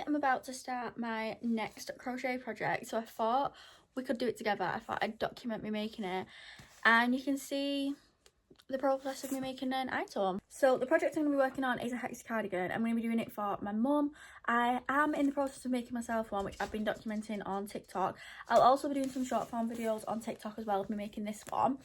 I am about to start my next crochet project, so I thought we could do it together. I thought I'd document me making it, and you can see the process of me making an item. So the project I'm going to be working on is a hexi cardigan. I'm going to be doing it for my mum. I am in the process of making myself one, which I've been documenting on TikTok. I'll also be doing some short form videos on TikTok as well of me making this one,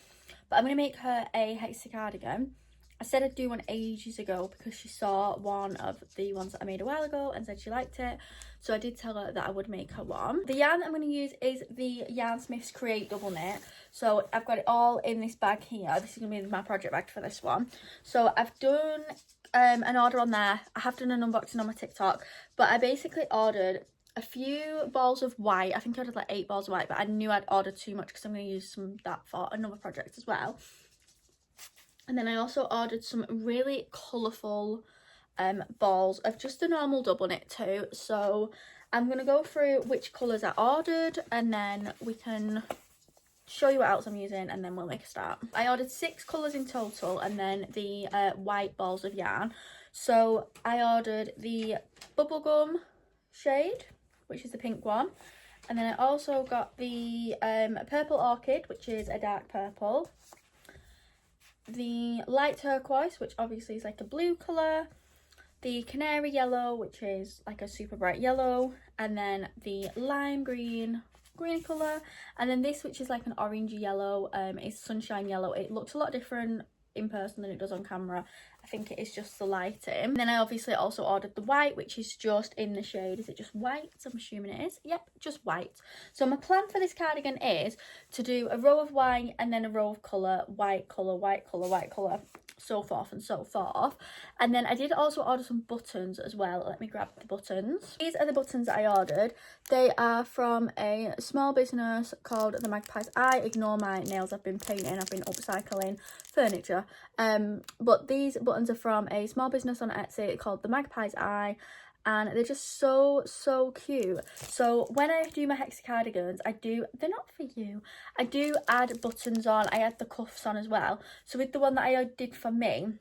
but I'm going to make her a hexi cardigan. I said I'd do one ages ago because she saw one of the ones that I made a while ago and said she liked it. So I did tell her that I would make her one. The yarn that I'm going to use is the Yarn Smiths Create Double Knit. So I've got it all in this bag here. This is going to be my project bag for this one. So I've done an order on there. I have done an unboxing on my TikTok. But I basically ordered a few balls of white. I think I ordered like 8 balls of white, but I knew I'd ordered too much because I'm going to use some of that for another project as well. And then I also ordered some really colourful balls of just the normal double knit too. So I'm going to go through which colours I ordered and then we can show you what else I'm using and then we'll make a start. I ordered 6 colours in total and then the white balls of yarn. So I ordered the bubblegum shade, which is the pink one. And then I also got the purple orchid, which is a dark purple. The light turquoise, which obviously is like a blue colour, the canary yellow, which is like a super bright yellow, and then the lime green colour, and then this, which is like an orangey yellow, is sunshine yellow. It looks a lot different in person than it does on camera. I think it is just the lighting. And then I obviously also ordered the white, which is just in the shade. Is it just white? I'm assuming it is. Yep, just white. So my plan for this cardigan is to do a row of white and then a row of colour, white colour, white colour, white colour, so forth and so forth. And then I did also order some buttons as well. Let me grab the buttons. These are the buttons that I ordered. They are from a small business called the Magpie's Eye. Ignore my nails, I've been painting, I've been upcycling furniture. But these buttons are from a small business on Etsy called the Magpie's Eye, and they're just so cute. So when I do my hexi cardigans, they're not for you, I do add buttons on. I add the cuffs on as well. So with the one that I did for me,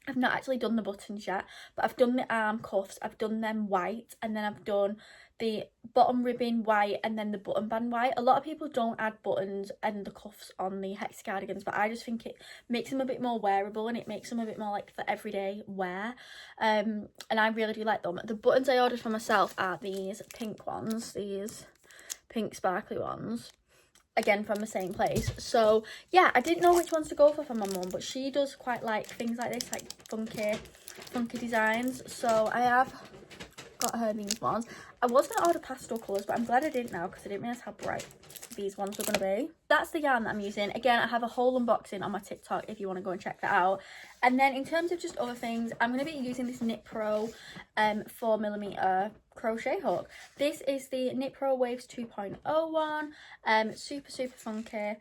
I've not actually done the buttons yet, but I've done the arm cuffs, I've done them white, and then I've done the bottom ribbon white and then the button band white. A lot of people don't add buttons and the cuffs on the hexi cardigans, but I just think it makes them a bit more wearable and it makes them a bit more like for everyday wear. And I really do like them. The buttons I ordered for myself are these pink ones, these pink sparkly ones, again from the same place. So yeah, I didn't know which ones to go for my mum, but she does quite like things like this, like funky designs. So I have got her these ones. I was going to order pastel colours, but I'm glad I didn't now because I didn't realise how bright these ones were going to be. That's the yarn that I'm using. Again, I have a whole unboxing on my TikTok if you want to go and check that out. And then in terms of just other things, I'm going to be using this Knit Pro 4mm crochet hook. This is the Knit Pro Waves 2.0 one. Super funky.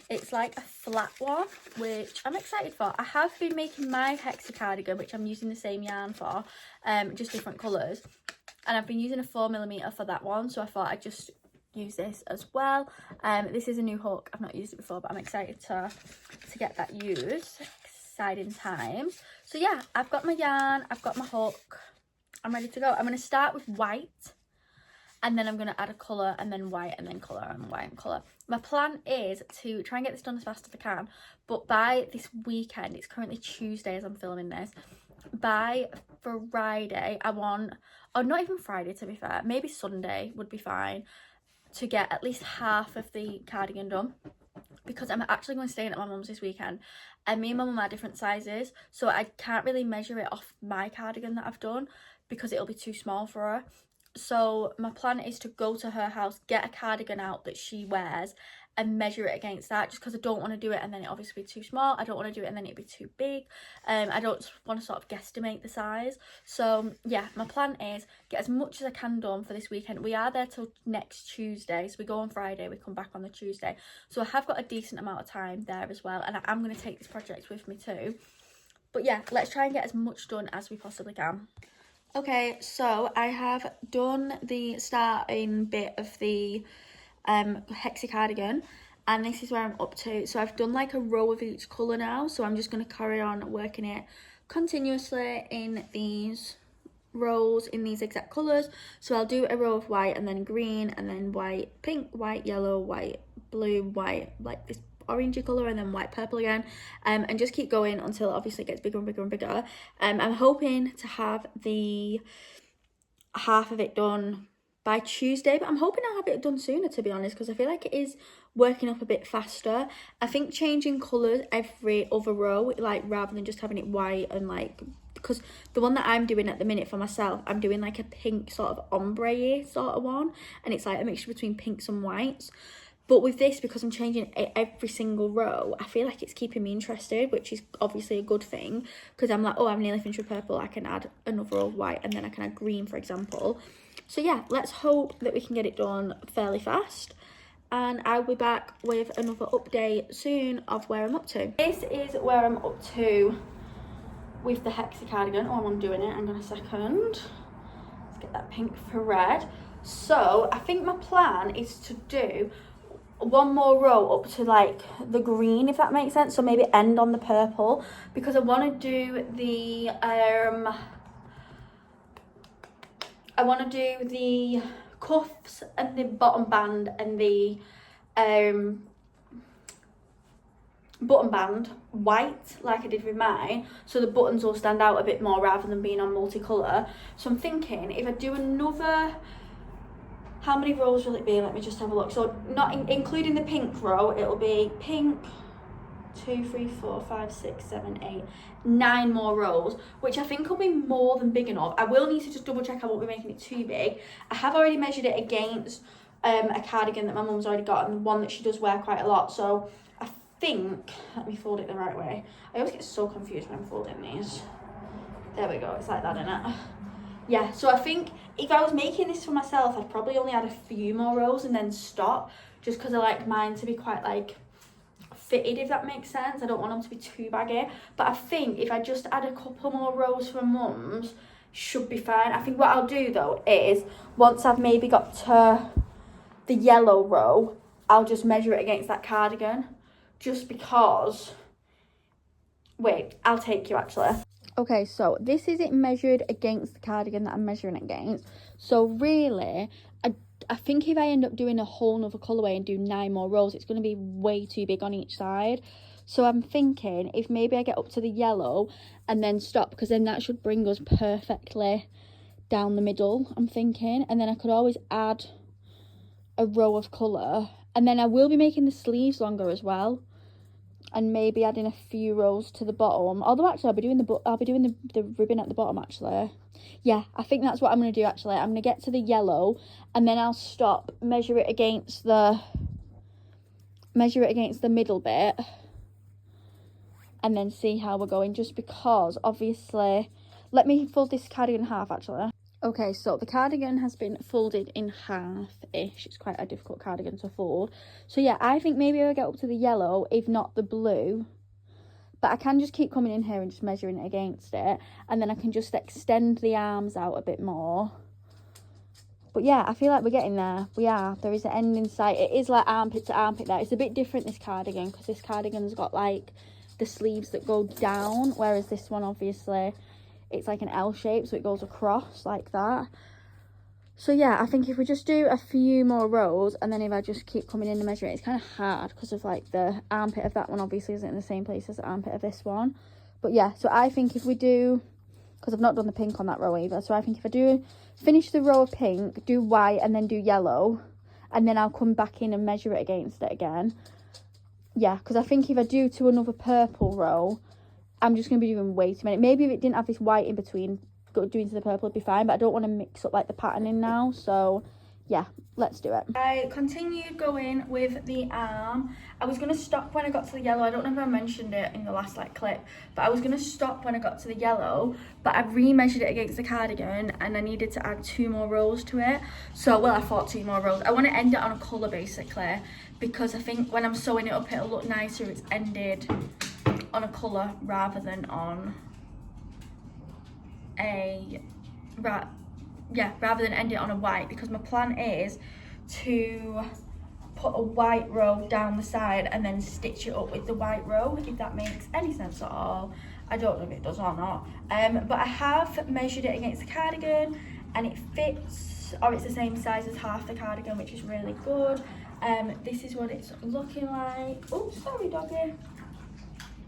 It's like a flat one, which I'm excited for. I have been making my hexi cardigan, which I'm using the same yarn for, just different colours. And I've been using a 4mm for that one, so I thought I'd just use this as well. This is a new hook. I've not used it before, but I'm excited to get that used. Exciting times. So yeah, I've got my yarn, I've got my hook, I'm ready to go. I'm going to start with white, and then I'm going to add a colour, and then white, and then colour, and white and colour. My plan is to try and get this done as fast as I can, but by this weekend, it's currently Tuesday as I'm filming this, by Friday I want, or not even Friday to be fair, maybe Sunday would be fine, to get at least half of the cardigan done, because I'm actually going to stay at my mum's this weekend, and me and my mum are different sizes, so I can't really measure it off my cardigan that I've done because it'll be too small for her. So my plan is to go to her house, get a cardigan out that she wears and measure it against that, just because I don't want to do it and then it obviously be too small. I don't want to do it and then it'd be too big. I don't want to sort of guesstimate the size. So yeah, my plan is get as much as I can done for this weekend. We are there till next Tuesday, so we go on Friday, we come back on the Tuesday. So I have got a decent amount of time there as well, and I am going to take this project with me too. But yeah, let's try and get as much done as we possibly can. Okay, so I have done the starting bit of the hexi cardigan, and this is where I'm up to. So I've done like a row of each colour now, so I'm just going to carry on working it continuously in these rows in these exact colours. So I'll do a row of white and then green and then white, pink, white, yellow, white, blue, white, like this orangey colour, and then white, purple again, and just keep going until obviously it gets bigger and bigger and bigger. I'm hoping to have the half of it done by Tuesday, but I'm hoping I'll have it done sooner, to be honest, because I feel like it is working up a bit faster. I think changing colours every other row, like rather than just having it white and like, because the one that I'm doing at the minute for myself, I'm doing like a pink sort of ombre sort of one, and it's like a mixture between pinks and whites. But with this, because I'm changing it every single row, I feel like it's keeping me interested, which is obviously a good thing, because I'm like, oh, I'm nearly finished with purple, I can add another row of white, and then I can add green, for example. So yeah, let's hope that we can get it done fairly fast, and I'll be back with another update soon of where I'm up to. This is where I'm up to with the hexi cardigan. Oh, I'm doing it, hang on a second. Let's get that pink for red. So I think my plan is to do one more row up to like the green, if that makes sense, so maybe end on the purple, because I want to do the cuffs and the bottom band and the button band white like I did with mine, so the buttons will stand out a bit more rather than being on multicolour. So I'm thinking if I do another, how many rows will it be? Let me just have a look. So not including the pink row, it'll be pink, 2, 3, 4, 5, 6, 7, 8, 9 more rows, which I think will be more than big enough. I will need to just double check I won't be making it too big. I have already measured it against a cardigan that my mum's already got, and one that she does wear quite a lot. So I think, let me fold it the right way. I always get so confused when I'm folding these. There we go, it's like that, isn't it? Yeah, so I think if I was making this for myself, I'd probably only add a few more rows and then stop, just because I like mine to be quite like fitted, if that makes sense. I don't want them to be too baggy. But I think if I just add a couple more rows for mum's, should be fine. I think what I'll do though is, once I've maybe got to the yellow row, I'll just measure it against that cardigan, just because, wait, I'll take you actually. Okay, so this is it measured against the cardigan that I'm measuring it against. So really, I think if I end up doing a whole nother colourway and do 9 more rows, it's going to be way too big on each side. So I'm thinking if maybe I get up to the yellow and then stop, because then that should bring us perfectly down the middle, I'm thinking. And then I could always add a row of colour. And then I will be making the sleeves longer as well, and maybe adding a few rows to the bottom. Although actually I'll be doing the ribbon at the bottom actually. Yeah, I think that's what I'm going to do actually. I'm going to get to the yellow and then I'll stop, measure it against the middle bit, and then see how we're going, just because obviously, let me fold this cardigan in half actually. Okay, so the cardigan has been folded in half-ish. It's quite a difficult cardigan to fold. So yeah, I think maybe I'll get up to the yellow, if not the blue. But I can just keep coming in here and just measuring it against it. And then I can just extend the arms out a bit more. But yeah, I feel like we're getting there. We are. There is an end in sight. It is like armpit to armpit there. It's a bit different, this cardigan, because this cardigan's got like the sleeves that go down. Whereas this one, obviously, it's like an L shape, so it goes across like that. So yeah, I think if we just do a few more rows, and then if I just keep coming in and measuring it, it's kind of hard because of like the armpit of that one obviously isn't in the same place as the armpit of this one. But yeah, so I think if we do, because I've not done the pink on that row either, so I think if I do finish the row of pink, do white and then do yellow, and then I'll come back in and measure it against it again. Yeah, because I think if I do to another purple row, I'm just going to be doing way too many. Maybe if it didn't have this white in between, doing to the purple would be fine, but I don't want to mix up like the patterning now. So yeah, let's do it. I continued going with the arm. I was going to stop when I got to the yellow. I don't know if I mentioned it in the last like clip, but I was going to stop when I got to the yellow, but I re-measured it against the cardigan and I needed to add 2 more rows to it. So, well, I thought 2 more rows. I want to end it on a colour basically, because I think when I'm sewing it up, it'll look nicer if it's ended on a colour rather than on a rather than end it on a white, because my plan is to put a white row down the side and then stitch it up with the white row, if that makes any sense at all. I don't know if it does or not. But I have measured it against the cardigan and it fits, or it's the same size as half the cardigan, which is really good. This is what it's looking like. Oh, sorry doggy.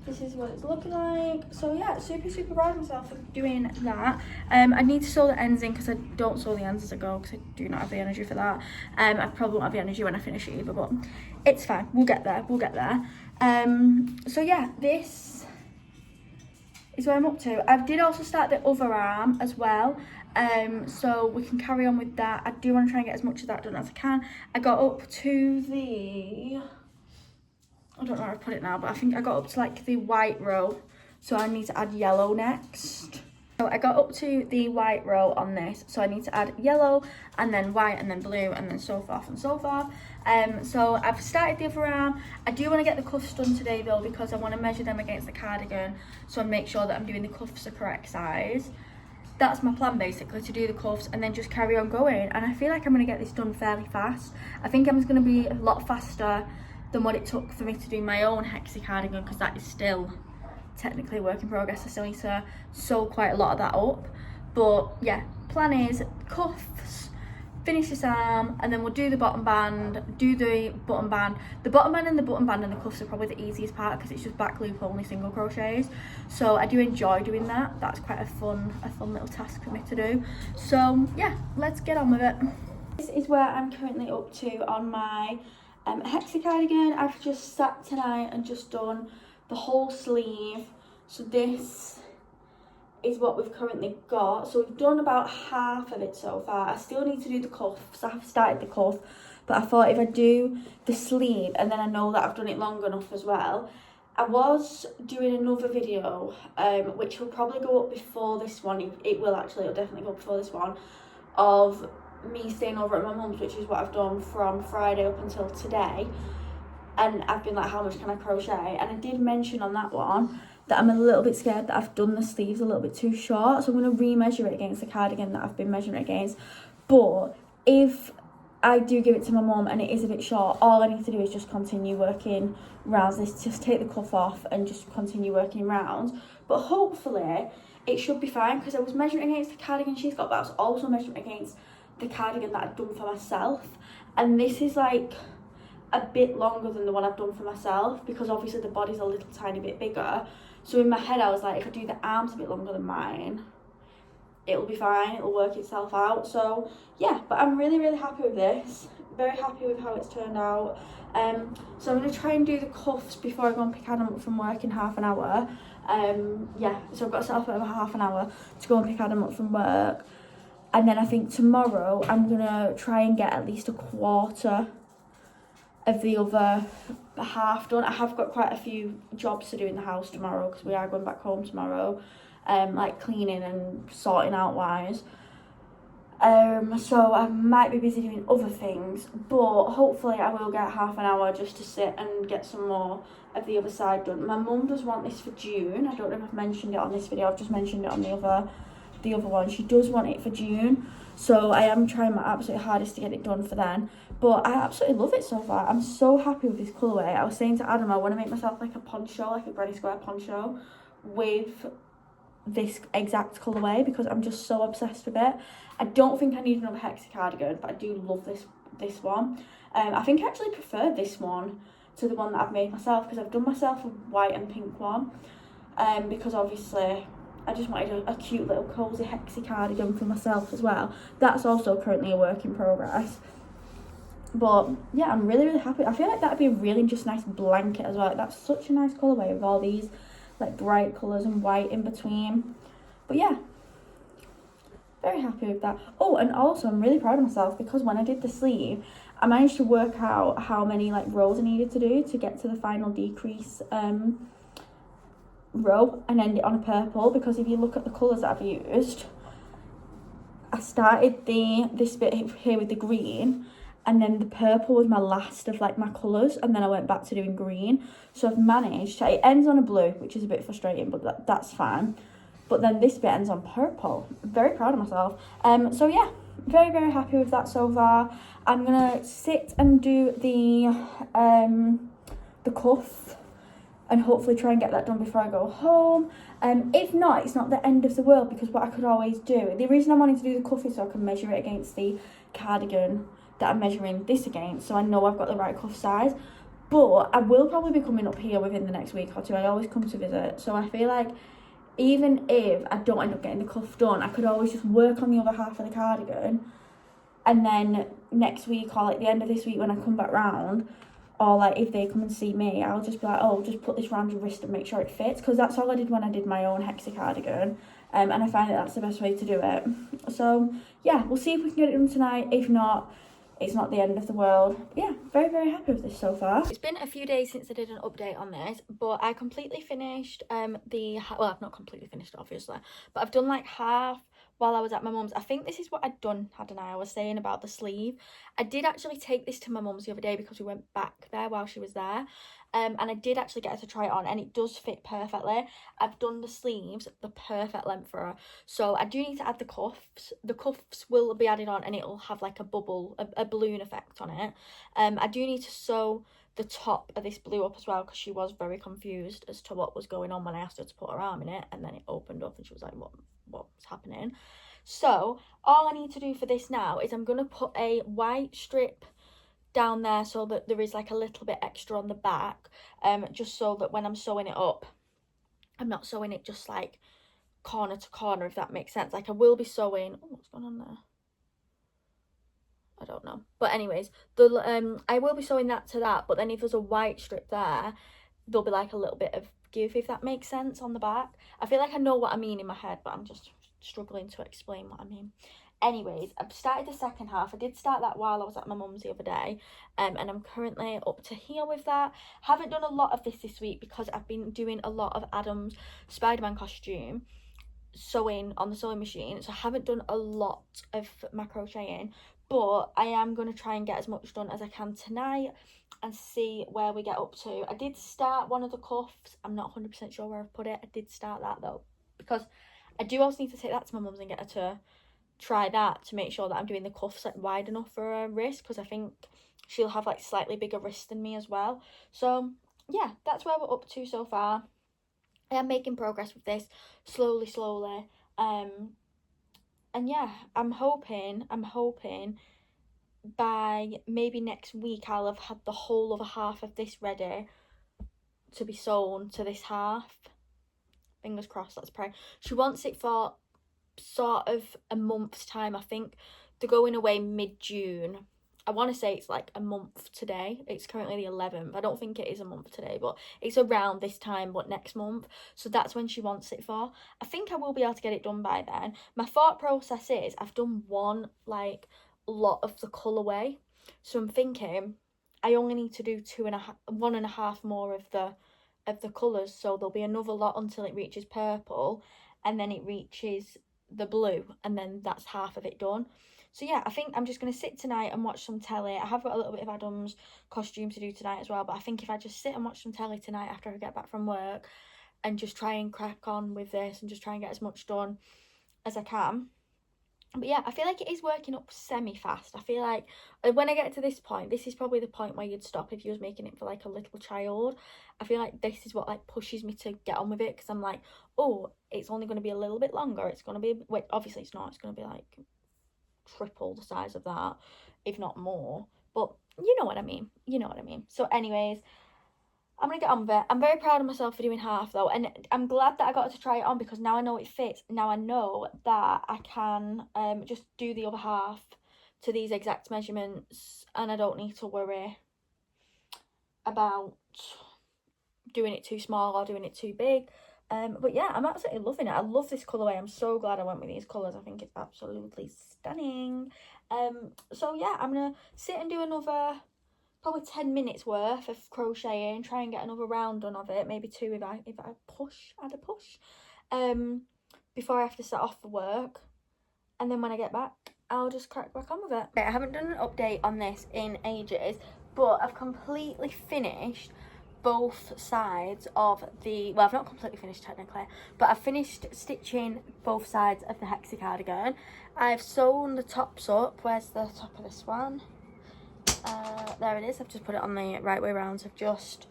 This is what it's looking like. So yeah, super proud of myself for doing that. I need to sew the ends in because I don't sew the ends as I go because I do not have the energy for that. I probably won't have the energy when I finish it either, but it's fine. We'll get there. So yeah, this is where I'm up to. I did also start the other arm as well. So we can carry on with that. I do want to try and get as much of that done as I can. I got up to the, I don't know where I put it now, but I think I got up to like the white row. So I need to add yellow next. So I got up to the white row on this. So I need to add yellow and then white and then blue and then so forth and so forth. So I've started the other arm. I do want to get the cuffs done today though, because I want to measure them against the cardigan. So I make sure that I'm doing the cuffs the correct size. That's my plan basically, to do the cuffs and then just carry on going. And I feel like I'm going to get this done fairly fast. I think I'm just going to be a lot faster than what it took for me to do my own hexi cardigan, because that is still technically a work in progress. I still need to sew quite a lot of that up. But yeah, plan is cuffs, finish this arm, and then we'll do the bottom band, do the button band. The bottom band and the button band and the cuffs are probably the easiest part because it's just back loop only single crochets. So I do enjoy doing that. That's quite a fun little task for me to do. So yeah, let's get on with it. This is where I'm currently up to on my hexi cardigan. I've just sat tonight and just done the whole sleeve. So this is what we've currently got. So we've done about half of it so far. I still need to do the cuffs. I have started the cuff, but I thought if I do the sleeve and then I know that I've done it long enough as well. I was doing another video which will probably go up before this one. It'll definitely go up before this one, of me staying over at my mum's, which is what I've done from Friday up until today. And I've been like, how much can I crochet? And I did mention on that one that I'm a little bit scared that I've done the sleeves a little bit too short. So I'm going to remeasure it against the cardigan that I've been measuring it against. But if I do give it to my mum and it is a bit short, all I need to do is just continue working rounds this, just take the cuff off and just continue working rounds. But hopefully it should be fine, because I was measuring against the cardigan she's got, but I was also measuring against the cardigan that I've done for myself. And this is like a bit longer than the one I've done for myself, because obviously the body's a little tiny bit bigger. So in my head I was like, if I do the arms a bit longer than mine, it'll be fine, it'll work itself out. So yeah, but I'm really happy with this, very happy with how it's turned out. So I'm going to try and do the cuffs before I go and pick Adam up from work in half an hour. Yeah, so I've got to set off over half an hour to go and pick Adam up from work. And then I think tomorrow I'm going to try and get at least a quarter of the other half done. I have got quite a few jobs to do in the house tomorrow, because we are going back home tomorrow, like cleaning and sorting out wise. So I might be busy doing other things, but hopefully I will get half an hour just to sit and get some more of the other side done. My mum does want this for June. I don't know if I've mentioned it on this video. I've just mentioned it on the other one. She does want it for June, so I am trying my absolute hardest to get it done for then. But I absolutely love it so far. I'm so happy with this colourway. I was saying to Adam, I want to make myself like a poncho, like a granny square poncho with this exact colourway, because I'm just so obsessed with it. I don't think I need another hexi cardigan, but I do love this one. I think I actually prefer this one to the one that I've made myself, because I've done myself a white and pink one, because obviously I just wanted a cute little cozy hexi cardigan for myself as well. That's also currently a work in progress. But yeah, I'm really happy. I feel like that'd be a really just nice blanket as well. Like, that's such a nice colourway with all these like bright colours and white in between. But yeah, very happy with that. Oh, and also I'm really proud of myself, because when I did the sleeve, I managed to work out how many like rows I needed to do to get to the final decrease row and end it on a purple. Because if you look at the colours that I've used, I started this bit here with the green, and then the purple was my last of like my colours, and then I went back to doing green. So I've managed to, it ends on a blue, which is a bit frustrating, but that's fine. But then this bit ends on purple. I'm very proud of myself. So yeah, very happy with that so far. I'm gonna sit and do the cuff and hopefully try and get that done before I go home. If not, it's not the end of the world, because what I could always do, the reason I'm wanting to do the cuff is so I can measure it against the cardigan that I'm measuring this against, so I know I've got the right cuff size. But I will probably be coming up here within the next week or two. I always come to visit, so I feel like even if I don't end up getting the cuff done, I could always just work on the other half of the cardigan, and then next week or like the end of this week when I come back round, or like if they come and see me, I'll just be like, oh, just put this round your wrist and make sure it fits, because that's all I did when I did my own hexi cardigan, and I find that that's the best way to do it. So yeah, we'll see if we can get it done tonight. If not, it's not the end of the world. Yeah, very, very happy with this so far. It's been a few days since I did an update on this, but I completely finished well, I've not completely finished obviously, but I've done like half while I was at my mum's. I think this is what I'd done, hadn't I? I was saying about the sleeve. I did actually take this to my mum's the other day because we went back there while she was there. And I did actually get her to try it on, and it does fit perfectly. I've done the sleeves the perfect length for her. So I do need to add the cuffs. The cuffs will be added on, and it'll have like a bubble, a balloon effect on it. I do need to sew the top of this blue up as well, because she was very confused as to what was going on when I asked her to put her arm in it, and then it opened up and she was like, what's happening? So all I need to do for this now is I'm going to put a white strip down there so that there is like a little bit extra on the back, just so that when I'm sewing it up, I'm not sewing it just like corner to corner, if that makes sense. Like I will be sewing, oh, what's going on there? I don't know, but anyways, I will be sewing that to that, but then if there's a white strip there, there'll be like a little bit of give, if that makes sense, on the back. I feel like I know what I mean in my head, but I'm just struggling to explain what I mean. Anyways, I've started the second half. I did start that while I was at my mum's the other day, and I'm currently up to here with that. Haven't done a lot of this week because I've been doing a lot of Adam's Spider-Man costume sewing on the sewing machine, so I haven't done a lot of my crocheting, but I am going to try and get as much done as I can tonight and see where we get up to. I did start one of the cuffs. I'm not 100% sure where I've put it. I did start that though, because I do also need to take that to my mum's and get her to try that to make sure that I'm doing the cuffs like wide enough for her wrist, because I think she'll have like slightly bigger wrists than me as well. So yeah, that's where we're up to so far. I am making progress with this slowly, and yeah, I'm hoping by maybe next week I'll have had the whole other half of this ready to be sewn to this half. Fingers crossed, let's pray. She wants it for sort of a month's time. I think they're going away mid-June. I want to say it's like a month today. It's currently the 11th. I don't think it is a month today, but it's around this time, but next month. So that's when she wants it for. I think I will be able to get it done by then. My thought process is I've done one like lot of the colourway, so I'm thinking I only need to do 1.5 more of the colours, so there'll be another lot until it reaches purple, and then it reaches the blue, and then that's half of it done. So yeah, I think I'm just going to sit tonight and watch some telly. I have got a little bit of Adam's costume to do tonight as well, but I think if I just sit and watch some telly tonight after I get back from work and just try and crack on with this and just try and get as much done as I can. But yeah, I feel like it is working up semi-fast. I feel like when I get to this point, this is probably the point where you'd stop if you was making it for like a little child. I feel like this is what like pushes me to get on with it, because I'm like, oh, it's only going to be a little bit longer. It's going to be, wait, obviously it's not. It's going to be like triple the size of that, if not more. But you know what I mean. You know what I mean. So anyways, I'm going to get on with it. I'm very proud of myself for doing half though, and I'm glad that I got to try it on, because now I know it fits. Now I know that I can just do the other half to these exact measurements, and I don't need to worry about doing it too small or doing it too big. But yeah, I'm absolutely loving it. I love this colourway. I'm so glad I went with these colours. I think it's absolutely stunning. So yeah, I'm going to sit and do another probably 10 minutes worth of crocheting, try and get another round done of it, maybe 2 if I add a push, before I have to set off for work. And then when I get back, I'll just crack back on with it. Okay, I haven't done an update on this in ages, but I've completely finished both sides of the, well, I've not completely finished technically, but I've finished stitching both sides of the hexi cardigan. I've sewn the tops up. Where's the top of this one? There it is. I've just put it on the right way around, so I've just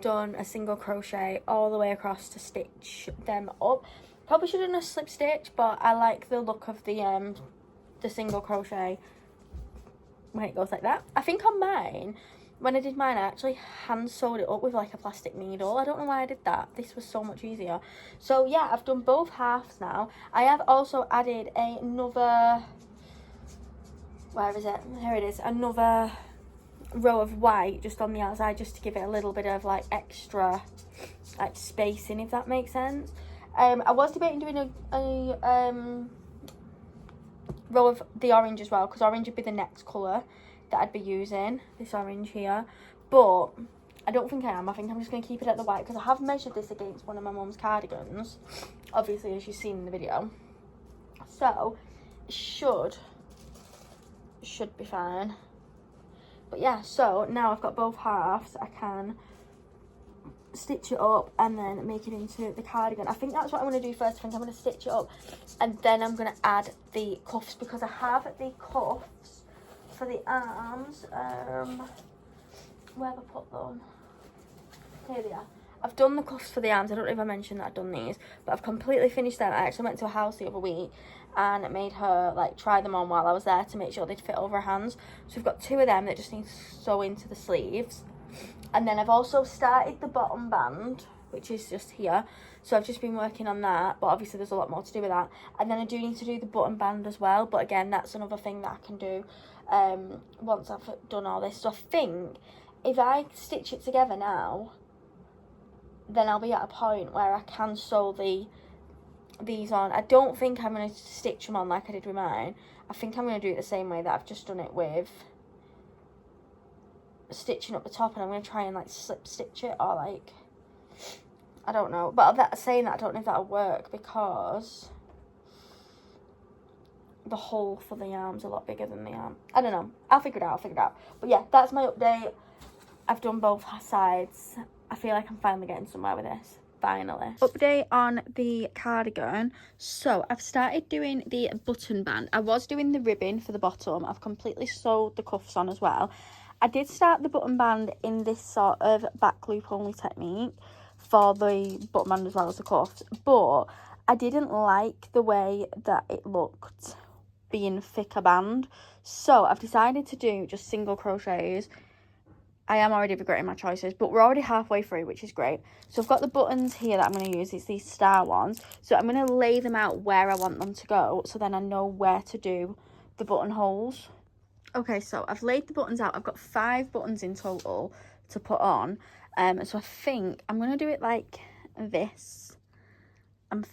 done a single crochet all the way across to stitch them up. Probably should have done a slip stitch, but I like the look of the single crochet when it goes like that. I think on mine, when I did mine, I actually hand sewed it up with like a plastic needle. I don't know why I did that. This was so much easier. So yeah, I've done both halves now. I have also added another, where is it? Here it is. Another row of white just on the outside, just to give it a little bit of like extra like spacing, if that makes sense. I was debating doing a row of the orange as well, because orange would be the next colour that I'd be using, this orange here, but I don't think I am. I think I'm just going to keep it at the white, because I have measured this against one of my mum's cardigans, obviously, as you've seen in the video, so it should be fine. But yeah, so now I've got both halves, I can stitch it up and then make it into the cardigan. I think that's what I'm going to do first. I think I'm going to stitch it up and then I'm going to add the cuffs, because I have the cuffs for the arms. Where have I put them? Here they are. I've done the cuffs for the arms. I don't know if I mentioned that I've done these, but I've completely finished them. I actually went to a house the other week and made her like try them on while I was there to make sure they'd fit over her hands. So we've got 2 of them that just need to sew into the sleeves. And then I've also started the bottom band, which is just here. So I've just been working on that, but obviously there's a lot more to do with that. And then I do need to do the button band as well, but again, that's another thing that I can do once I've done all this. So I think if I stitch it together now, then I'll be at a point where I can sew these on. I don't think I'm going to stitch them on like I did with mine. I think I'm going to do it the same way that I've just done it with, stitching up the top, and I'm going to try and like slip stitch it, or like, I don't know, but saying that, I don't know if that'll work, because the hole for the arm's a lot bigger than the arm. I don't know, I'll figure it out. But yeah, that's my update. I've done both sides. I feel like I'm finally getting somewhere with this. Finally. Update on the cardigan. So I've started doing the button band. I was doing the ribbon for the bottom. I've completely sewed the cuffs on as well. I did start the button band in this sort of back loop only technique for the button band as well as the cuffs, but I didn't like the way that it looked being thicker band, so I've decided to do just single crochets. I am already regretting my choices, but we're already halfway through, which is great. So I've got the buttons here that I'm going to use. It's these star ones. So I'm going to lay them out where I want them to go, so then I know where to do the buttonholes. Okay, so I've laid the buttons out. I've got 5 buttons in total to put on. So I think I'm going to do it like this. I'm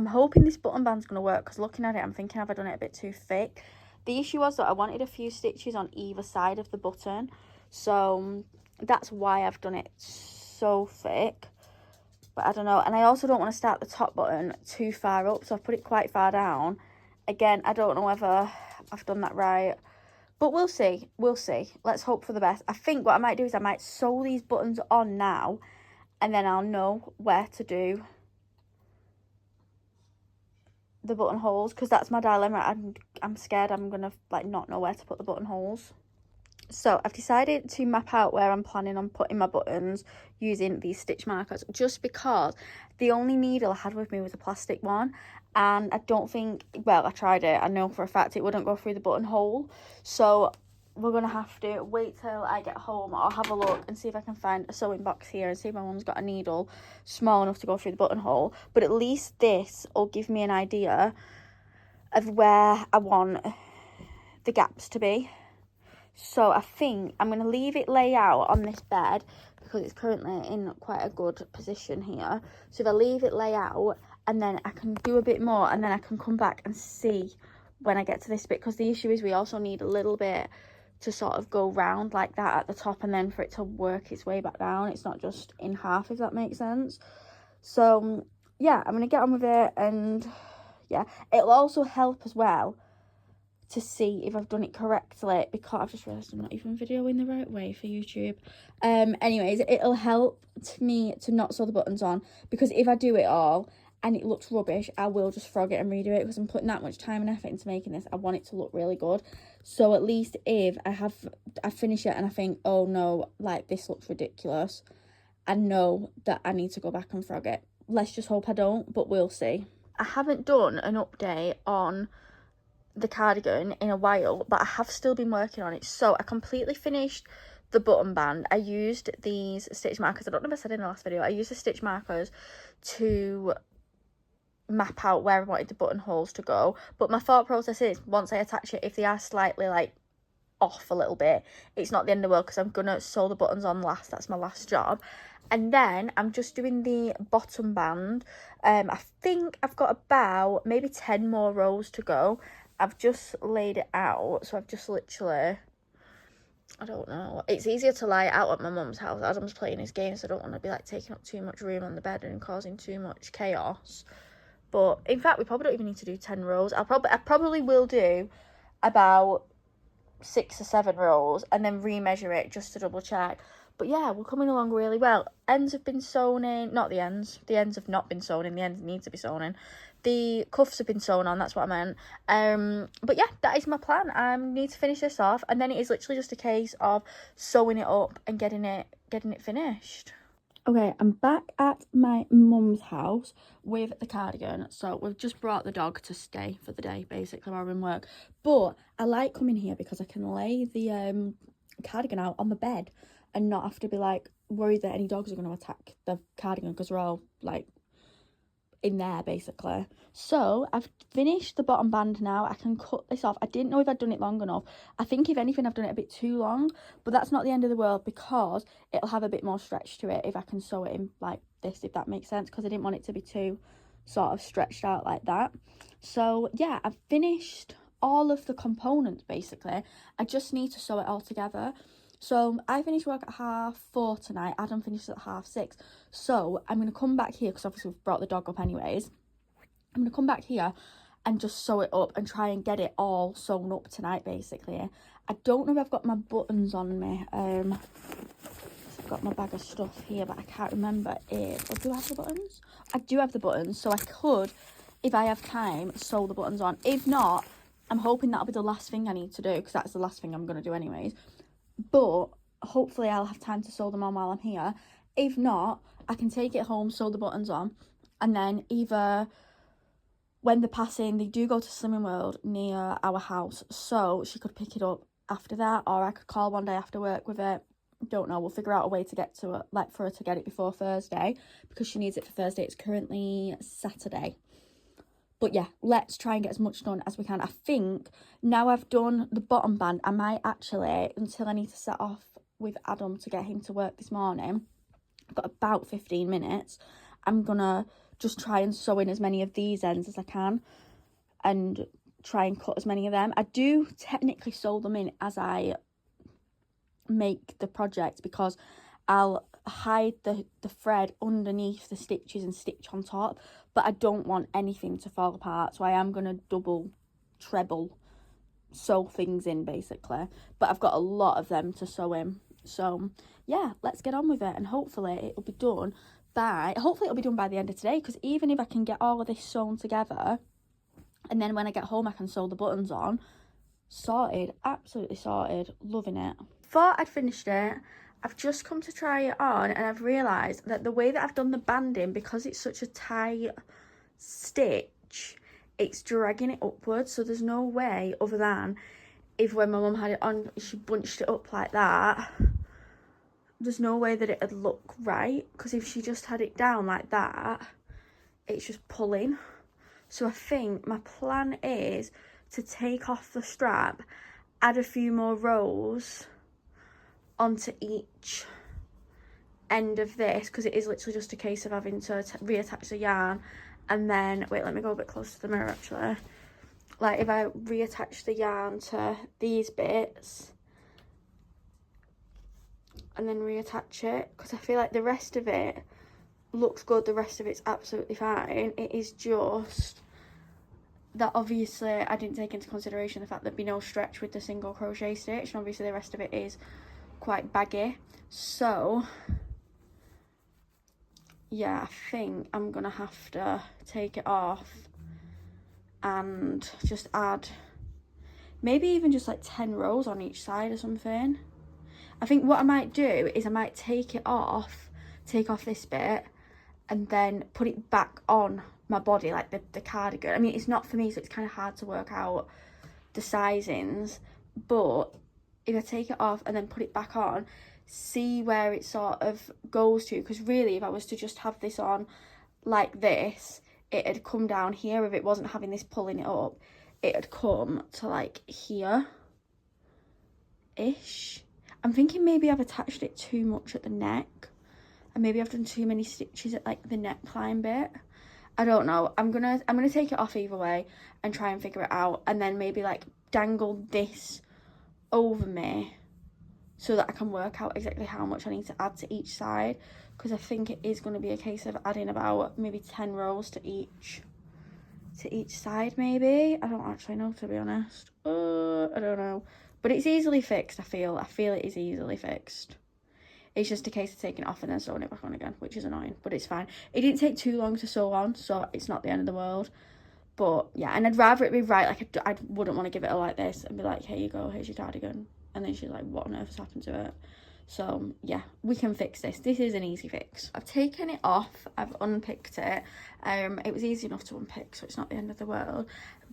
hoping this button band's going to work, because looking at it, I'm thinking, have I done it a bit too thick? The issue was that I wanted a few stitches on either side of the button. So that's why I've done it so thick. But I don't know. And I also don't want to start the top button too far up, so I've put it quite far down. Again, I don't know whether I've done that right. But we'll see. Let's hope for the best. I think what I might do is I might sew these buttons on now, and then I'll know where to do the buttonholes, because that's my dilemma. I'm scared I'm going to like not know where to put the buttonholes. So I've decided to map out where I'm planning on putting my buttons using these stitch markers, just because the only needle I had with me was a plastic one, and I don't think, well, I tried it, I know for a fact it wouldn't go through the buttonhole. So we're going to have to wait till I get home, or have a look and see if I can find a sewing box here and see if my mum's got a needle small enough to go through the buttonhole. But at least this will give me an idea of where I want the gaps to be. So I think I'm going to leave it lay out on this bed, because it's currently in quite a good position here. So if I leave it lay out, and then I can do a bit more, and then I can come back and see when I get to this bit, because the issue is we also need a little bit to sort of go round like that at the top, and then for it to work its way back down. It's not just in half, if that makes sense. So yeah, I'm going to get on with it, and yeah, it'll also help as well to see if I've done it correctly, because I've just realised I'm not even videoing the right way for YouTube. Anyways, it'll help me to not sew the buttons on, because if I do it all and it looks rubbish, I will just frog it and redo it, because I'm putting that much time and effort into making this. I want it to look really good. So at least if I finish it and I think, oh no, like this looks ridiculous, I know that I need to go back and frog it. Let's just hope I don't, but we'll see. I haven't done an update on the cardigan in a while, but I have still been working on it. So I completely finished the button band. I used these stitch markers. I don't know if I said in the last video, I used the stitch markers to map out where I wanted the buttonholes to go. But my thought process is, once I attach it, if they are slightly like off a little bit, it's not the end of the world, because I'm gonna sew the buttons on last. That's my last job. And then I'm just doing the bottom band. I think I've got about maybe 10 more rows to go. I've just laid it out, so I've just literally, I don't know, it's easier to lie out at my mum's house. Adam's playing his games, so I don't want to be like taking up too much room on the bed and causing too much chaos. But in fact, we probably don't even need to do 10 rows. I probably will do about 6 or 7 rows and then remeasure it just to double check. But yeah, we're coming along really well. Ends have been sewn in. Not the ends have not been sewn in. The ends need to be sewn in. The cuffs have been sewn on, that's what I meant. But yeah, that is my plan. I need to finish this off, and then it is literally just a case of sewing it up and getting it finished. Okay, I'm back at my mum's house with the cardigan. So we've just brought the dog to stay for the day, basically, while we're in work. But I like coming here because I can lay the cardigan out on the bed and not have to be like worried that any dogs are going to attack the cardigan, because we're all like in there basically. So I've finished the bottom band now. I can cut this off. I didn't know if I'd done it long enough. I think if anything I've done it a bit too long, but that's not the end of the world, because it'll have a bit more stretch to it if I can sew it in like this, if that makes sense, because I didn't want it to be too sort of stretched out like that. So yeah, I've finished all of the components basically. I just need to sew it all together. So I finished work at 4:30 tonight. Adam finishes at 6:30. So I'm going to come back here, because obviously we've brought the dog up anyways. I'm going to come back here and just sew it up and try and get it all sewn up tonight, basically. I don't know if I've got my buttons on me. I've got my bag of stuff here, but I can't remember if... Oh, do I have the buttons? I do have the buttons, so I could, if I have time, sew the buttons on. If not, I'm hoping that'll be the last thing I need to do, because that's the last thing I'm going to do anyways. But hopefully I'll have time to sew them on while I'm here. If not, I can take it home, sew the buttons on, and then either when they're passing, they do go to Slimming World near our house, so she could pick it up after that, or I could call one day after work with it. Don't know, we'll figure out a way to get to it, like for her to get it before Thursday, because she needs it for Thursday. It's currently Saturday. But yeah, let's try and get as much done as we can. I think now I've done the bottom band, I might actually, until I need to set off with Adam to get him to work this morning, I've got about 15 minutes. I'm going to just try and sew in as many of these ends as I can and try and cut as many of them. I do technically sew them in as I make the project, because I'll hide the thread underneath the stitches and stitch on top, but I don't want anything to fall apart, so I am going to double, treble sew things in basically. But I've got a lot of them to sew in, so yeah, let's get on with it, and hopefully it'll be done by the end of today, because even if I can get all of this sewn together and then when I get home I can sew the buttons on, sorted, absolutely sorted, loving it. Thought I'd finished it. I've just come to try it on, and I've realised that the way that I've done the banding, because it's such a tight stitch, it's dragging it upwards. So there's no way, other than if when my mum had it on, she bunched it up like that, there's no way that it'd look right, because if she just had it down like that, it's just pulling. So I think my plan is to take off the strap, add a few more rows onto each end of this, because it is literally just a case of having to reattach the yarn, and then wait, let me go a bit closer to the mirror actually. Like if I reattach the yarn to these bits and then reattach it, because I feel like the rest of it looks good, the rest of it's absolutely fine. It is just that obviously I didn't take into consideration the fact there'd be no stretch with the single crochet stitch, and obviously the rest of it is quite baggy. So yeah, I think I'm gonna have to take it off and just add maybe even just like 10 rows on each side or something. I think what I might do is I might take it off, take off this bit and then put it back on my body, like the cardigan. I mean, it's not for me, so it's kind of hard to work out the sizings, but if I take it off and then put it back on, see where it sort of goes to, because really if I was to just have this on like this, it'd come down here. If it wasn't having this pulling it up, it'd come to like here ish. I'm thinking maybe I've attached it too much at the neck, and maybe I've done too many stitches at like the neckline bit. I don't know. I'm gonna take it off either way and try and figure it out, and then maybe like dangle this over me so that I can work out exactly how much I need to add to each side, because I think it is going to be a case of adding about maybe 10 rows to each side maybe. I don't actually know, to be honest. I don't know, but it's easily fixed. I feel it is easily fixed. It's just a case of taking it off and then sewing it back on again, which is annoying, but it's fine. It didn't take too long to sew on, so it's not the end of the world. But yeah, and I'd rather it be right. Like I wouldn't want to give it a like this and be like, here you go, here's your cardigan, and then she's like, what on earth has happened to it? So yeah, we can fix this. This is an easy fix. I've taken it off, I've unpicked it. It was easy enough to unpick, so it's not the end of the world.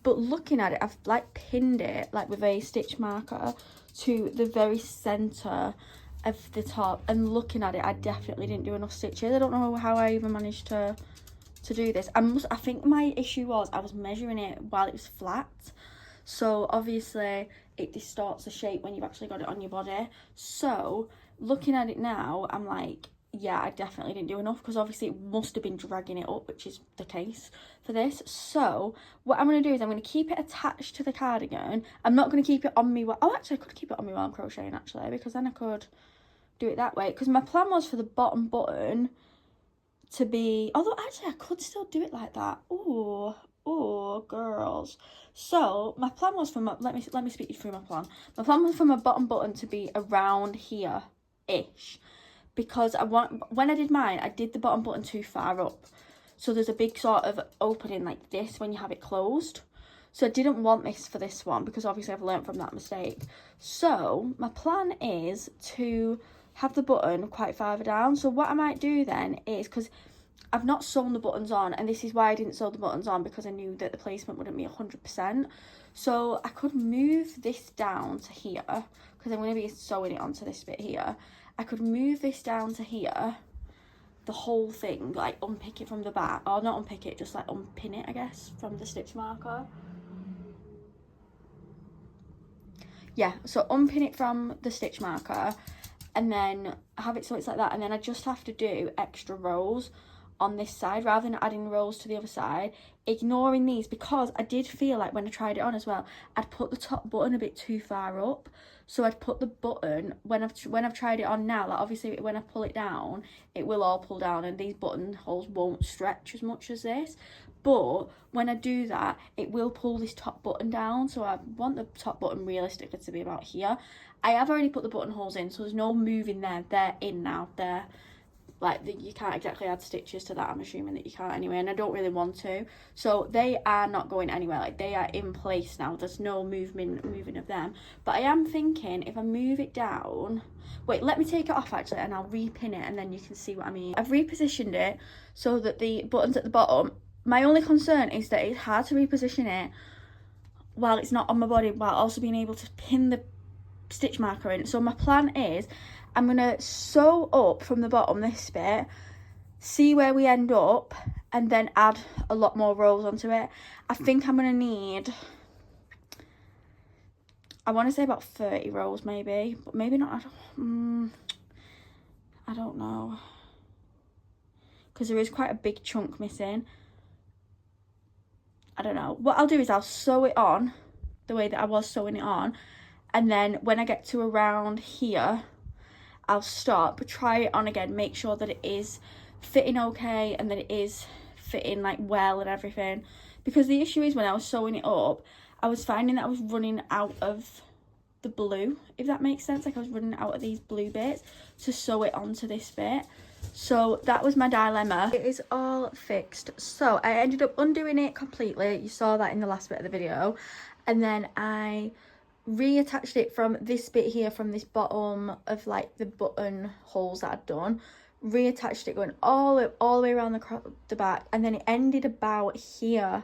But looking at it, I've like pinned it like with a stitch marker to the very center of the top, and looking at it, I definitely didn't do enough stitches. I don't know how I even managed to do this. I think my issue was I was measuring it while it was flat, so obviously it distorts the shape when you've actually got it on your body. So looking at it now, I'm like, yeah, I definitely didn't do enough, because obviously it must have been dragging it up, which is the case for this. So what I'm going to do is I'm going to keep it attached to the cardigan. I'm not going to keep it on me actually I could keep it on me while I'm crocheting, actually, because then I could do it that way, because my plan was for the bottom button to be, although actually I could still do it like that. Oh girls. So my plan was for my, let me speak you through my plan. My plan was for my bottom button to be around here ish, because when I did mine, I did the bottom button too far up, so there's a big sort of opening like this when you have it closed. So I didn't want this for this one, because obviously I've learned from that mistake. So my plan is to have the button quite far down. So what I might do then is, because I've not sewn the buttons on, and this is why I didn't sew the buttons on, because I knew that the placement wouldn't be 100%. So I could move this down to here, because I'm going to be sewing it onto this bit here. I could move this down to here, the whole thing, like unpick it from the back, or not unpick it, just like unpin it, I guess, from the stitch marker. Yeah, so unpin it from the stitch marker, and then have it so it's like that, and then I just have to do extra rows on this side rather than adding rows to the other side, ignoring these, because I did feel like when I tried it on as well, I'd put the top button a bit too far up. So I'd put the button, when I've tried it on now, like obviously when I pull it down, it will all pull down, and these buttonholes won't stretch as much as this. But when I do that, it will pull this top button down, so I want the top button realistically to be about here. I have already put the buttonholes in, so there's no moving there. They're in now. They're like, you can't exactly add stitches to that. I'm assuming that you can't anyway, and I don't really want to. So they are not going anywhere. Like, they are in place now. There's no moving of them. But I am thinking if I move it down, wait, let me take it off actually, and I'll repin it, and then you can see what I mean. I've repositioned it so that the button's at the bottom. My only concern is that it's hard to reposition it while it's not on my body, while also being able to pin the stitch marker in. So my plan is I'm gonna sew up from the bottom this bit, see where we end up, and then add a lot more rows onto it. I think I'm gonna need, I want to say about 30 rows maybe, but maybe not. I don't know, because there is quite a big chunk missing. I don't know. What I'll do is I'll sew it on the way that I was sewing it on, and then when I get to around here, I'll stop, try it on again, make sure that it is fitting okay and that it is fitting like well and everything. Because the issue is when I was sewing it up, I was finding that I was running out of the blue, if that makes sense. Like I was running out of these blue bits to sew it onto this bit. So that was my dilemma. It is all fixed. So I ended up undoing it completely. You saw that in the last bit of the video. And then I reattached it from this bit here, from this bottom of like the button holes that I'd done, reattached it going all the way around the back, and then it ended about here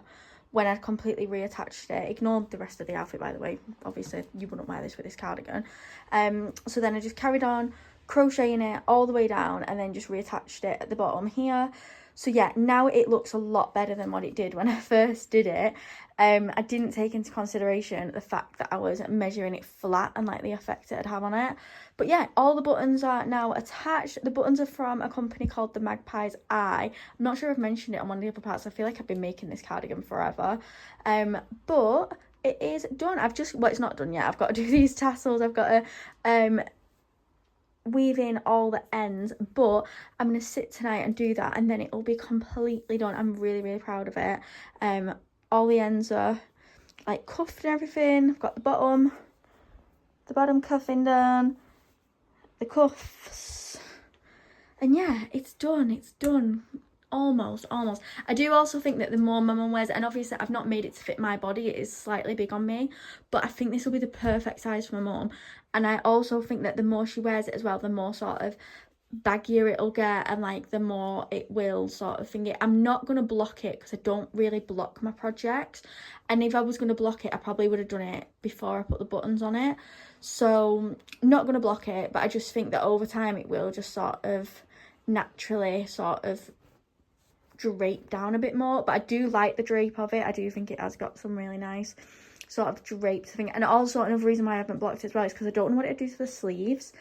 when I'd completely reattached it. Ignored the rest of the outfit, by the way. Obviously, you wouldn't wear this with this cardigan. So then I just carried on crocheting it all the way down and then just reattached it at the bottom here. So yeah, now it looks a lot better than what it did when I first did it. I didn't take into consideration the fact that I was measuring it flat and like the effect it'd have on it. But yeah, all the buttons are now attached. The buttons are from a company called the Magpie's Eye. I'm not sure if I've mentioned it on one of the other parts. I feel like I've been making this cardigan forever. But it is done. Well, it's not done yet. I've got to do these tassels. I've got to weave in all the ends, but I'm going to sit tonight and do that, and then it'll be completely done. I'm really, really proud of it. All the ends are like cuffed and everything. I've got the bottom cuffing done, the cuffs, and yeah, it's done. Almost. I do also think that the more my mum wears it, and obviously I've not made it to fit my body, it is slightly big on me, but I think this will be the perfect size for my mum. And I also think that the more she wears it as well, the more sort of baggier it'll get, and like the more it will sort of thing it. I'm not going to block it because I don't really block my projects, and if I was going to block it I probably would have done it before I put the buttons on it. So not going to block it, but I just think that over time it will just sort of naturally sort of drape down a bit more. But I do like the drape of it. I do think it has got some really nice sort of draped thing. And also another reason why I haven't blocked it as well is because I don't know what it'd do to the sleeves.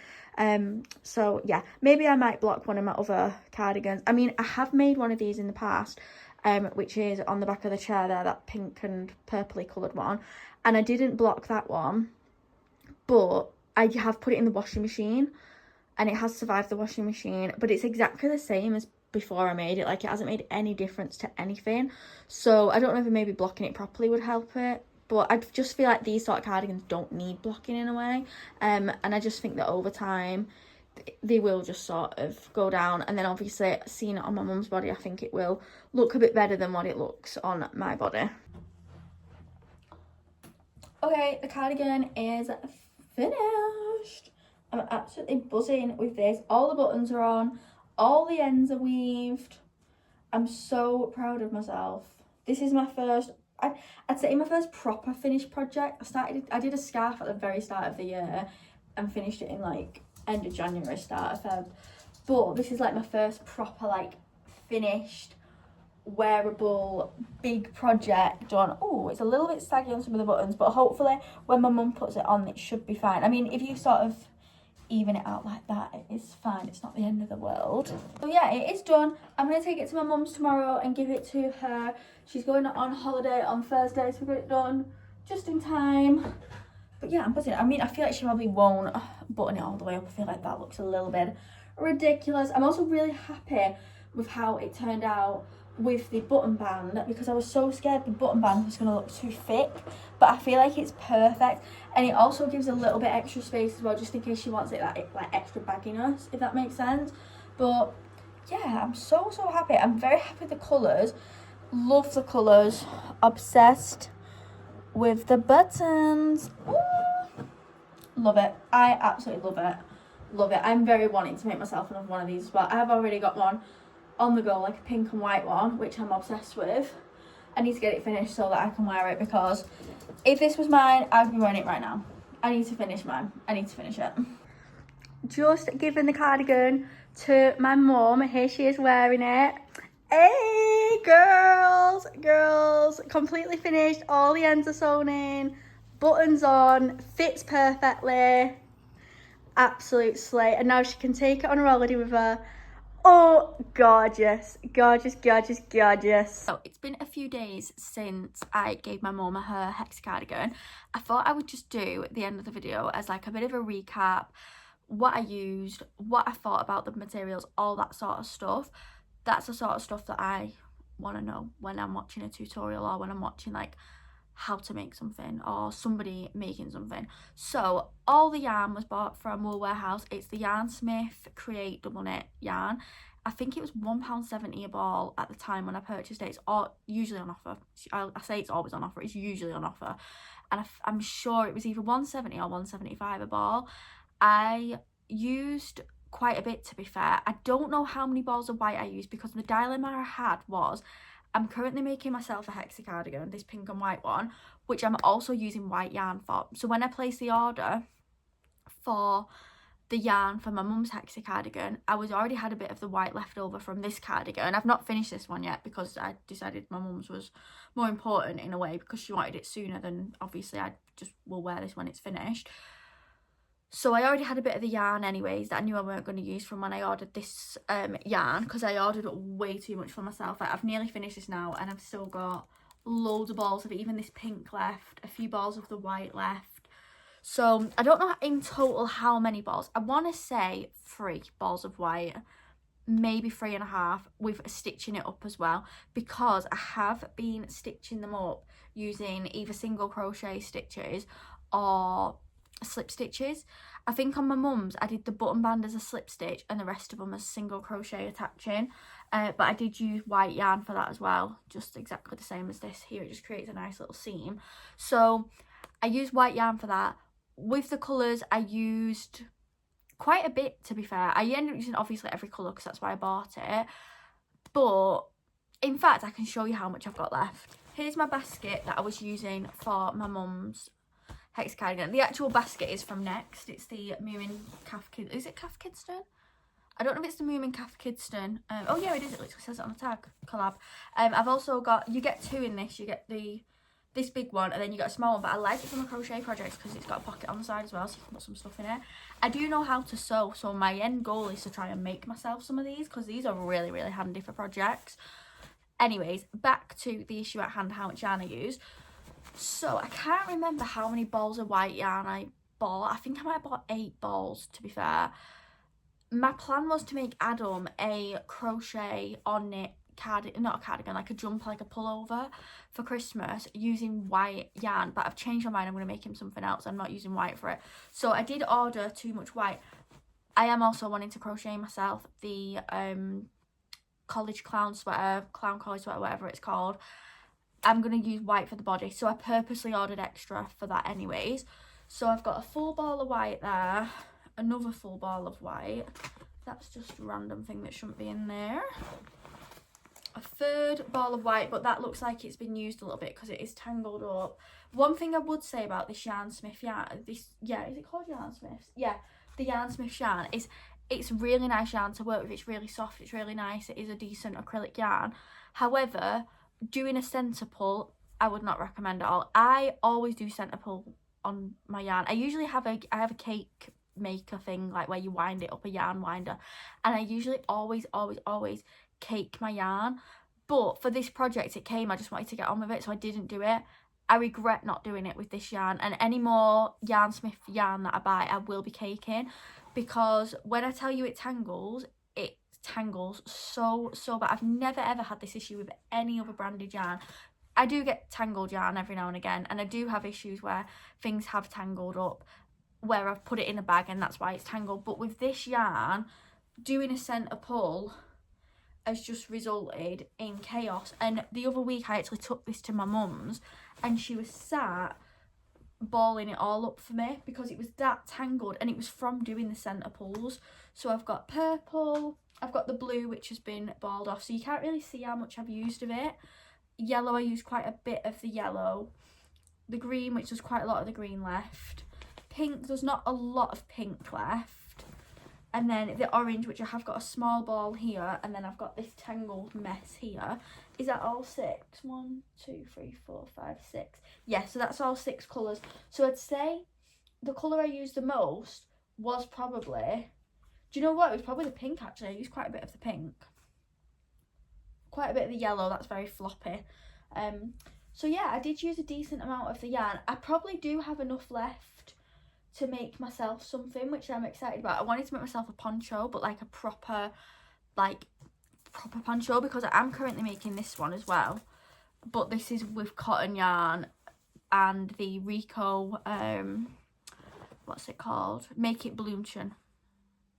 So yeah, maybe I might block one of my other cardigans. I mean, I have made one of these in the past, which is on the back of the chair there, that pink and purpley coloured one, and I didn't block that one, but I have put it in the washing machine and it has survived the washing machine, but it's exactly the same as before I made it. Like, it hasn't made any difference to anything. So I don't know if maybe blocking it properly would help it, but I just feel like these sort of cardigans don't need blocking in a way, and I just think that over time they will just sort of go down. And then obviously seeing it on my mum's body, I think it will look a bit better than what it looks on my body. Okay, the cardigan is finished. I'm absolutely buzzing with this. All the buttons are on, all the ends are weaved. I'm so proud of myself. This is my first, I'd say my first proper finished project. I did a scarf at the very start of the year and finished it in like end of January, start of Feb. But this is like my first proper like finished wearable big project done. Oh, it's a little bit saggy on some of the buttons, but hopefully when my mum puts it on it should be fine. I mean, if you sort of even it out like that, it is fine. It's not the end of the world. So yeah, it is done. I'm gonna take it to my mum's tomorrow and give it to her. She's going on holiday on Thursday, so we got it done just in time. But yeah, I'm buzzing. I mean, I feel like she probably won't button it all the way up. I feel like that looks a little bit ridiculous. I'm also really happy with how it turned out with the button band, because I was so scared the button band was going to look too thick, but I feel like it's perfect. And it also gives a little bit extra space as well, just in case she wants it like extra bagginess, if that makes sense. But yeah, I'm so happy. I'm very happy with the colours. Love the colours. Obsessed with the buttons. Ooh. Love it. I absolutely love it. I'm very wanting to make myself another one of these as well. I have already got one on the go, like a pink and white one, which I'm obsessed with. I need to get it finished so that I can wear it, because if this was mine, I'd be wearing it right now. I need to finish mine. I need to finish it. Just giving the cardigan to my mum. Here she is wearing it. Hey, girls, completely finished. All the ends are sewn in, buttons on, fits perfectly. Absolute slay. And now she can take it on her holiday with her. Oh, gorgeous. So it's been a few days since I gave my mum her hexi cardigan. I thought I would just do the end of the video as like a bit of a recap, what I used, what I thought about the materials, all that sort of stuff. That's the sort of stuff that I want to know when I'm watching a tutorial, or when I'm watching like how to make something or somebody making something. So all the yarn was bought from Wool Warehouse. It's the Yarn Smith Create double knit yarn. I think it was £1.70 a ball at the time when I purchased it. It's usually on offer. I say it's always on offer. It's usually on offer, and I'm sure it was either £1.70 or £1.75 a ball. I used quite a bit, to be fair. I don't know how many balls of white I used, because the dilemma I had was I'm currently making myself a hexi cardigan, this pink and white one, which I'm also using white yarn for. So when I placed the order for the yarn for my mum's hexi cardigan, I already had a bit of the white left over from this cardigan. I've not finished this one yet because I decided my mum's was more important in a way, because she wanted it sooner than, obviously I just will wear this when it's finished. So I already had a bit of the yarn anyways that I knew I weren't going to use from when I ordered this yarn, because I ordered way too much for myself. Like, I've nearly finished this now and I've still got loads of balls of even this pink left, a few balls of the white left. So I don't know in total how many balls. I want to say 3 balls of white, maybe 3.5, with stitching it up as well, because I have been stitching them up using either single crochet stitches or slip stitches. I think on my mum's I did the button band as a slip stitch and the rest of them as single crochet attaching, but I did use white yarn for that as well, just exactly the same as this here. It just creates a nice little seam. So I used white yarn for that. With the colours, I used quite a bit, to be fair. I ended up using obviously every colour because that's why I bought it. But in fact, I can show you how much I've got left. Here's my basket that I was using for my mum's hex cardigan. The actual basket is from Next. It's the Moomin Calf Kid. Is it Calf Kidston? I don't know if it's the Moomin Calf Kidston. Oh yeah, it is. It literally says it on the tag. Collab. I've also got, you get 2 in this. You get this big one and then you got a small one, but I like it for my crochet projects because it's got a pocket on the side as well, so you can put some stuff in it. I do know how to sew, so my end goal is to try and make myself some of these because these are really, really handy for projects. Anyways, back to the issue at hand, how much yarn I use. So I can't remember how many balls of white yarn I bought. I think I might have bought 8 balls, to be fair. My plan was to make Adam a crochet or knit cardigan, not a cardigan, like a jumper, like a pullover for Christmas using white yarn, but I've changed my mind. I'm going to make him something else. I'm not using white for it. So I did order too much white. I am also wanting to crochet myself the college clown sweater, clown college sweater, whatever it's called. I'm going to use white for the body, so I purposely ordered extra for that anyways. So I've got a full ball of white there, another full ball of white. That's just a random thing that shouldn't be in there. A 3rd ball of white, but that looks like it's been used a little bit because it is tangled up. One thing I would say about this Yarn Smith yarn, is it called Yarn Smiths? Yeah, the Yarn Smith yarn is, it's really nice yarn to work with. It's really soft, it's really nice, it is a decent acrylic yarn. However, doing a centre pull, I would not recommend at all. I always do centre pull on my yarn. I usually have a cake maker thing, like where you wind it up, a yarn winder, and I usually always cake my yarn, but for this project it came, I just wanted to get on with it, so I didn't do it. I regret not doing it with this yarn, and any more Yarn Smith yarn that I buy I will be caking, because when I tell you it tangles so bad. I've never ever had this issue with any other branded yarn. I do get tangled yarn every now and again, and I do have issues where things have tangled up where I've put it in a bag and that's why it's tangled, but with this yarn, doing a centre pull has just resulted in chaos. And the other week I actually took this to my mum's and she was sat balling it all up for me because it was that tangled, and it was from doing the centre pulls. So I've got purple, I've got the blue which has been balled off, so you can't really see how much I've used of it. Yellow, I used quite a bit of the yellow. The green, which there's quite a lot of the green left. Pink, there's not a lot of pink left. And then the orange, which I have got a small ball here, and then I've got this tangled mess here. Is that all 6? 1, 2, 3, 4, 5, 6. Yeah, so that's all 6 colours. So I'd say the colour I used the most was probably, do you know what? It was probably the pink actually. I used quite a bit of the pink. Quite a bit of the yellow, that's very floppy. So yeah, I did use a decent amount of the yarn. I probably do have enough left to make myself something, which I'm excited about. I wanted to make myself a poncho, but like a proper poncho, because I am currently making this one as well, but this is with cotton yarn and the Rico what's it called, Make It Bloomchen,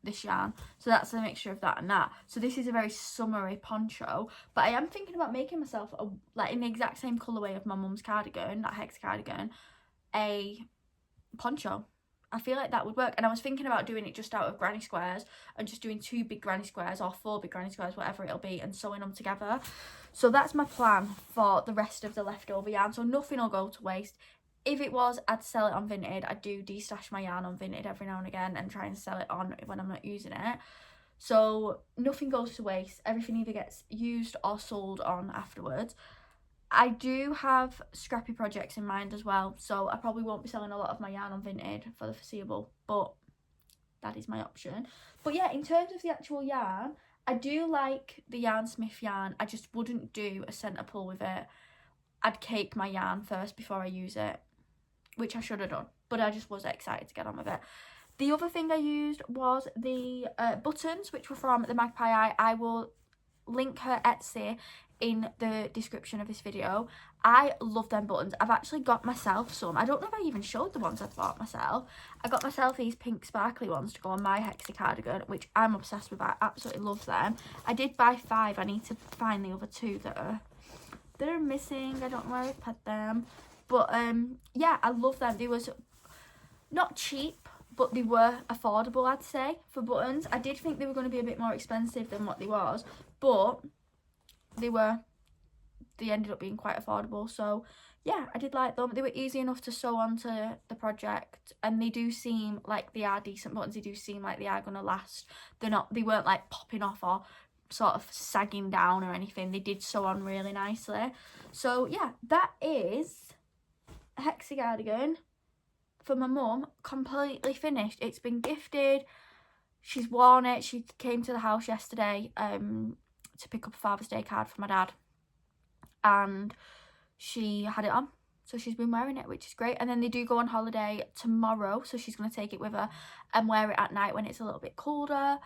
this yarn. So that's a mixture of that and that. So this is a very summery poncho, but I am thinking about making myself a, like in the exact same colourway of my mum's cardigan, that hex cardigan, a poncho. I feel like that would work. And I was thinking about doing it just out of granny squares and just doing 2 big granny squares or 4 big granny squares, whatever it'll be, and sewing them together. So that's my plan for the rest of the leftover yarn. So nothing will go to waste. If it was, I'd sell it on Vinted. I do destash my yarn on Vinted every now and again and try and sell it on when I'm not using it. So nothing goes to waste. Everything either gets used or sold on afterwards. I do have scrappy projects in mind as well, so I probably won't be selling a lot of my yarn on Vinted for the foreseeable, but that is my option. But yeah, in terms of the actual yarn, I do like the Yarn Smith yarn. I just wouldn't do a centre pull with it. I'd cake my yarn first before I use it, which I should have done, but I just was excited to get on with it. The other thing I used was the buttons, which were from the Magpie Eye. I will link her Etsy in the description of this video. I love them buttons. I've actually got myself some. I don't know if I even showed the ones I've bought myself. I got myself these pink sparkly ones to go on my hexi cardigan, which I'm obsessed with. I absolutely love them. I did buy 5. I need to find the other 2 that are missing. I don't know where I've put them. But yeah, I love them. They was not cheap, but they were affordable, I'd say, for buttons. I did think they were going to be a bit more expensive than what they was, but they ended up being quite affordable. So yeah, I did like them. They were easy enough to sew onto the project, and they do seem like they are decent buttons. They do seem like they are going to last. They weren't like popping off or sort of sagging down or anything. They did sew on really nicely. So yeah, that is a hexi cardigan for my mum, completely finished. It's been gifted. She's worn it. She came to the house yesterday to pick up a Father's Day card for my dad, and she had it on, so she's been wearing it, which is great. And then they do go on holiday tomorrow, so she's going to take it with her and wear it at night when it's a little bit colder.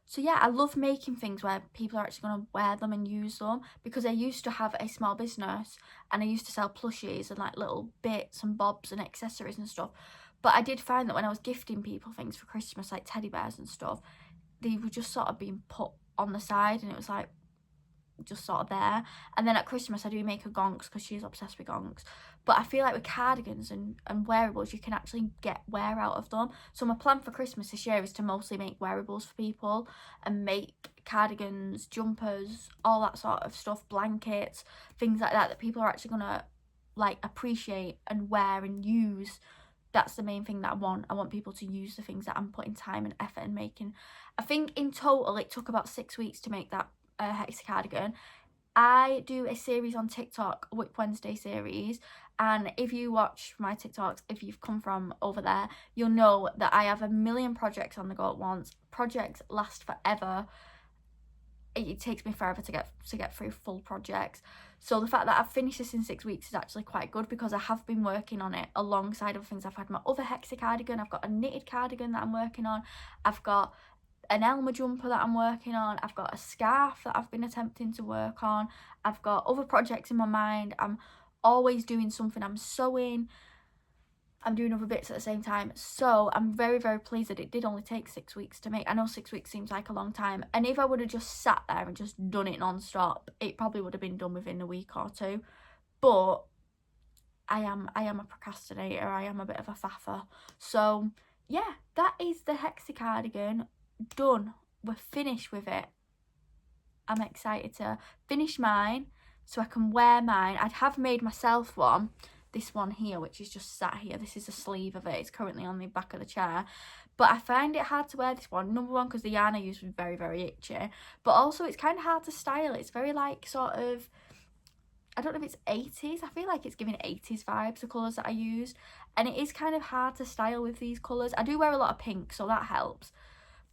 So yeah, I love making things where people are actually going to wear them and use them, because I used to have a small business and I used to sell plushies and like little bits and bobs and accessories and stuff. But I did find that when I was gifting people things for Christmas, like teddy bears and stuff, they were just sort of being put on the side, and it was like just sort of there. And then at Christmas I do make her gonks, because she's obsessed with gonks. But I feel like with cardigans and wearables, you can actually get wear out of them. So my plan for Christmas this year is to mostly make wearables for people and make cardigans, jumpers, all that sort of stuff, blankets, things like that people are actually gonna like appreciate and wear and use. That's the main thing that I want. I want people to use the things that I'm putting time and effort in making. I think in total it took about 6 weeks to make that hexi cardigan. I do a series on TikTok, Whip Wednesday series, and if you watch my TikToks, if you've come from over there, you'll know that I have a million projects on the go at once. Projects last forever. It takes me forever to get through full projects. So the fact that I've finished this in 6 weeks is actually quite good, because I have been working on it alongside other things. I've had my other hexi cardigan, I've got a knitted cardigan that I'm working on, I've got an Elmer jumper that I'm working on, I've got a scarf that I've been attempting to work on, I've got other projects in my mind. I'm always doing something. I'm sewing, I'm doing other bits at the same time. So I'm very, very pleased that it did only take 6 weeks to make. I know 6 weeks seems like a long time, and if I would have just sat there and just done it non-stop, it probably would have been done within a week or 2. But I am a procrastinator. I am a bit of a faffer. So yeah, that is the hexi cardigan done. We're finished with it. I'm excited to finish mine so I can wear mine. I have made myself one, this one here, which is just sat here. This is the sleeve of it. It's currently on the back of the chair, but I find it hard to wear this one. Number one, because the yarn I used was very, very itchy, but also it's kind of hard to style. It's very like sort of, I don't know if it's 80s. I feel like it's giving 80s vibes, the colours that I used, and it is kind of hard to style with these colours. I do wear a lot of pink, so that helps,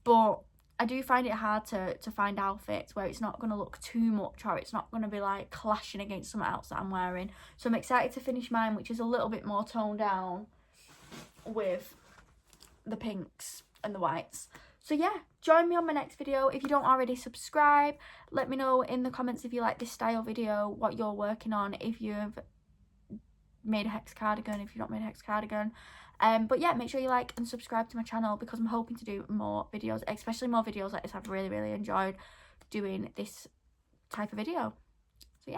but I do find it hard to find outfits where it's not going to look too much, or it's not going to be like clashing against something else that I'm wearing. So I'm excited to finish mine, which is a little bit more toned down with the pinks and the whites. So yeah, join me on my next video. If you don't already subscribe, let me know in the comments if you like this style video, what you're working on, if you've made a hex cardigan, if you've not made a hex cardigan. But yeah, make sure you like and subscribe to my channel, because I'm hoping to do more videos, especially more videos like this. I've really, really enjoyed doing this type of video. So yeah.